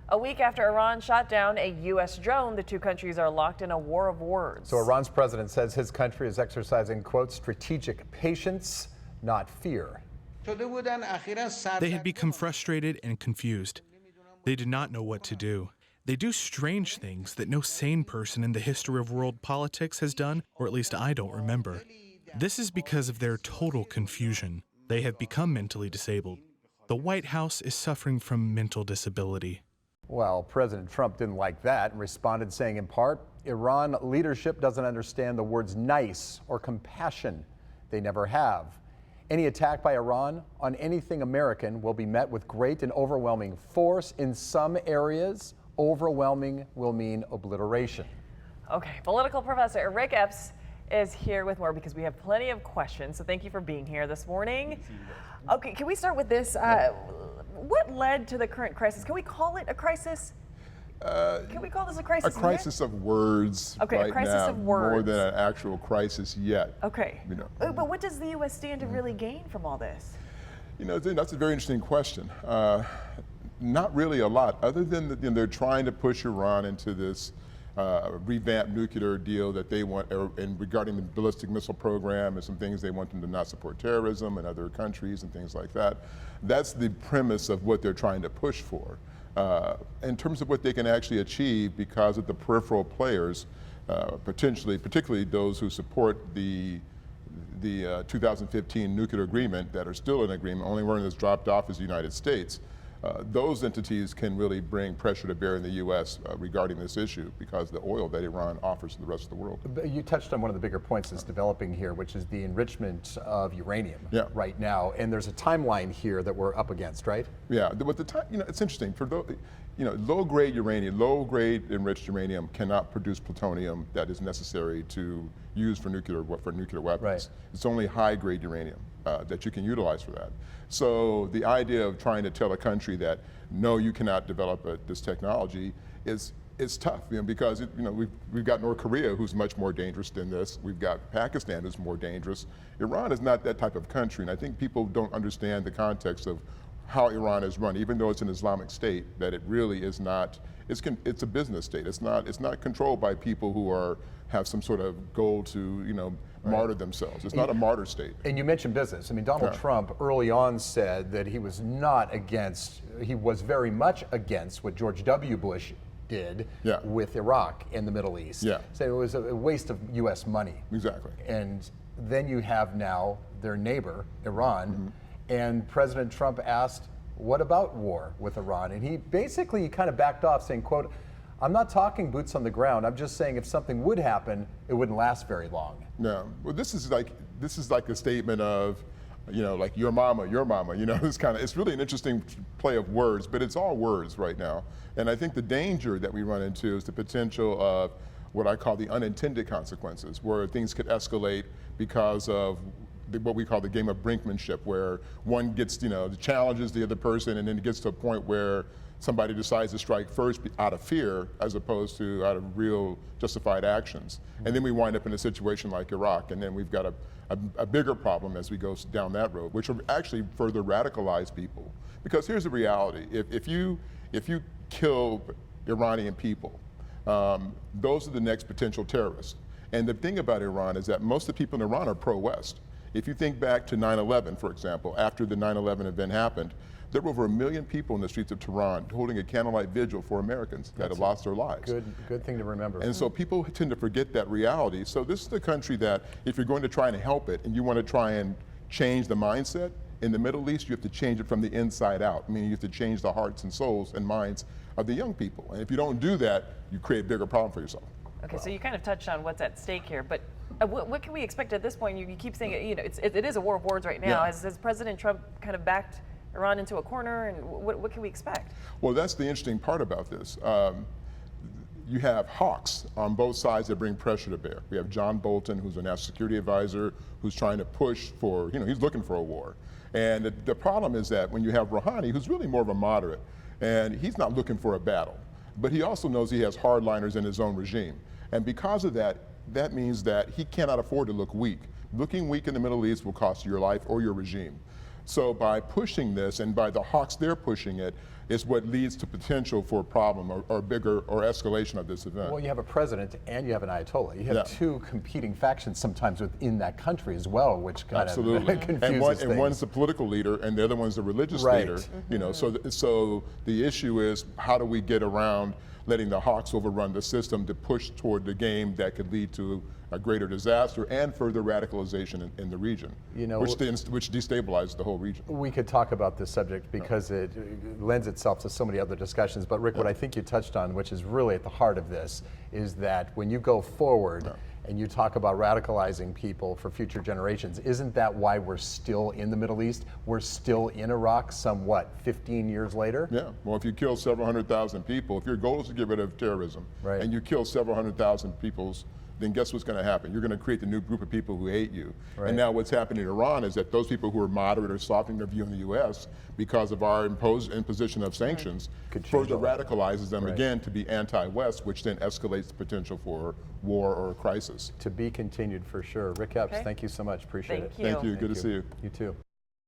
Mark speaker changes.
Speaker 1: A week after Iran shot down a U.S. drone, the two countries are locked in a war of words.
Speaker 2: So Iran's president says his country is exercising, quote, strategic patience, not fear.
Speaker 3: They had become frustrated and confused. They did not know what to do. They do strange things that no sane person in the history of world politics has done, or at least I don't remember. This is because of their total confusion. They have become mentally disabled. The White House is suffering from mental disability.
Speaker 2: Well, President Trump didn't like that and responded saying, in part, Iran leadership doesn't understand the words nice or compassion. They never have. Any attack by Iran on anything American will be met with great and overwhelming force. In some areas, overwhelming will mean obliteration.
Speaker 1: Okay, political professor Ric Epps is here with more because we have plenty of questions. So thank you for being here this morning. Okay, can we start with this? What led to the current crisis? Can we call it a crisis? Can we call this a crisis?
Speaker 4: A crisis of words.
Speaker 1: Okay,
Speaker 4: right
Speaker 1: a crisis
Speaker 4: now,
Speaker 1: of words.
Speaker 4: more than an actual crisis yet.
Speaker 1: Okay.
Speaker 4: You know.
Speaker 1: But what does the U.S. stand to really gain from all this?
Speaker 4: You know, that's a very interesting question. Not really a lot, other than that, they're trying to push Iran into this revamped nuclear deal that they want, and regarding the ballistic missile program and some things they want them to not support terrorism and other countries and things like that. That's the premise of what they're trying to push for. In terms of what they can actually achieve because of the peripheral players, particularly those who support the 2015 nuclear agreement that are still in agreement, only one that's dropped off is the United States. Those entities can really bring pressure to bear in the U.S. Regarding this issue because the oil that Iran offers to the rest of the world.
Speaker 2: You touched on one of the bigger points that's developing here, which is the enrichment of uranium right now. And there's a timeline here that we're up against, right?
Speaker 4: Yeah, but it's interesting. For low-grade uranium, low-grade enriched uranium cannot produce plutonium that is necessary to use for nuclear weapons.
Speaker 2: Right.
Speaker 4: It's only high-grade uranium that you can utilize for that. So the idea of trying to tell a country that no, you cannot develop this technology is tough, because we've got North Korea, who's much more dangerous than this. We've got Pakistan, who's more dangerous. Iran is not that type of country, and I think people don't understand the context of how Iran is run, even though it's an Islamic state, that it really is not. It's a business state. It's not controlled by people who have some sort of goal to martyr themselves. It's not a martyr state.
Speaker 2: And you mentioned business. I mean, Donald Trump early on said that he was not against. He was very much against what George W. Bush did with Iraq in the Middle East.
Speaker 4: Yeah.
Speaker 2: So it was a waste of U.S. money.
Speaker 4: Exactly.
Speaker 2: And then you have now their neighbor, Iran, and President Trump asked, what about war with Iran? And he basically kind of backed off saying, quote, I'm not talking boots on the ground. I'm just saying if something would happen, it wouldn't last very long.
Speaker 4: No, well, this is like a statement of, like your mama, it's really an interesting play of words, but it's all words right now. And I think the danger that we run into is the potential of what I call the unintended consequences, where things could escalate because of what we call the game of brinkmanship, where one gets, challenges the other person, and then it gets to a point where somebody decides to strike first out of fear as opposed to out of real justified actions. And then we wind up in a situation like Iraq, and then we've got a bigger problem as we go down that road, which will actually further radicalize people. Because here's the reality, if you kill Iranian people, those are the next potential terrorists. And the thing about Iran is that most of the people in Iran are pro-West. If you think back to 9/11, for example, after the 9/11 event happened, there were over 1 million people in the streets of Tehran holding a candlelight vigil for Americans that had lost their lives.
Speaker 2: Good thing to remember.
Speaker 4: And so people tend to forget that reality. So this is the country that, if you're going to try and help it and you want to try and change the mindset, in the Middle East, you have to change it from the inside out. Meaning you have to change the hearts and souls and minds of the young people. And if you don't do that, you create a bigger problem for yourself.
Speaker 1: Okay, so you kind of touched on what's at stake here, but what can we expect at this point? You keep saying it is a war of words right now. Has President Trump kind of backed Iran into a corner, and what can we expect?
Speaker 4: Well, that's the interesting part about this. You have hawks on both sides that bring pressure to bear. We have John Bolton, who's a national security advisor, who's trying to push for, he's looking for a war. And the problem is that when you have Rouhani, who's really more of a moderate, and he's not looking for a battle, but he also knows he has hardliners in his own regime. And because of that, that means that he cannot afford to look weak. Looking weak in the Middle East will cost you your life or your regime. So by pushing this, and by the hawks they're pushing it, is what leads to potential for a problem or bigger or escalation of this event.
Speaker 2: Well, you have a president and you have an Ayatollah. You have
Speaker 4: Yeah.
Speaker 2: two competing factions sometimes within that country as well, which kind
Speaker 4: Absolutely.
Speaker 2: of confuses
Speaker 4: and
Speaker 2: things.
Speaker 4: one's the political leader, and the other one's the religious
Speaker 2: Right.
Speaker 4: leader. You know, so the issue is, how do we get around letting the hawks overrun the system to push toward the game that could lead to a greater disaster and further radicalization in the region,
Speaker 2: You know,
Speaker 4: which destabilizes the whole region.
Speaker 2: We could talk about this subject because it lends itself to so many other discussions. But Rick, what I think you touched on, which is really at the heart of this, is that when you go forward and you talk about radicalizing people for future generations, isn't that why we're still in the Middle East? We're still in Iraq, 15 years later?
Speaker 4: Yeah, well, if you kill several 100,000 people, if your goal is to get rid of terrorism,
Speaker 2: Right.
Speaker 4: and you kill several 100,000 people, then guess what's going to happen? You're going to create the new group of people who hate you.
Speaker 2: Right.
Speaker 4: And now what's happening in Iran is that those people who are moderate or softening their view in the U.S. because of our imposition of sanctions
Speaker 2: Could change
Speaker 4: further
Speaker 2: all that.
Speaker 4: radicalizes them
Speaker 2: Right.
Speaker 4: again to be anti-West, which then escalates the potential for war or crisis.
Speaker 2: To be continued for sure. Ric Epps,
Speaker 1: Okay.
Speaker 2: thank you so much. Appreciate it.
Speaker 1: Thank you.
Speaker 4: Thank you. Good to see you.
Speaker 2: You too.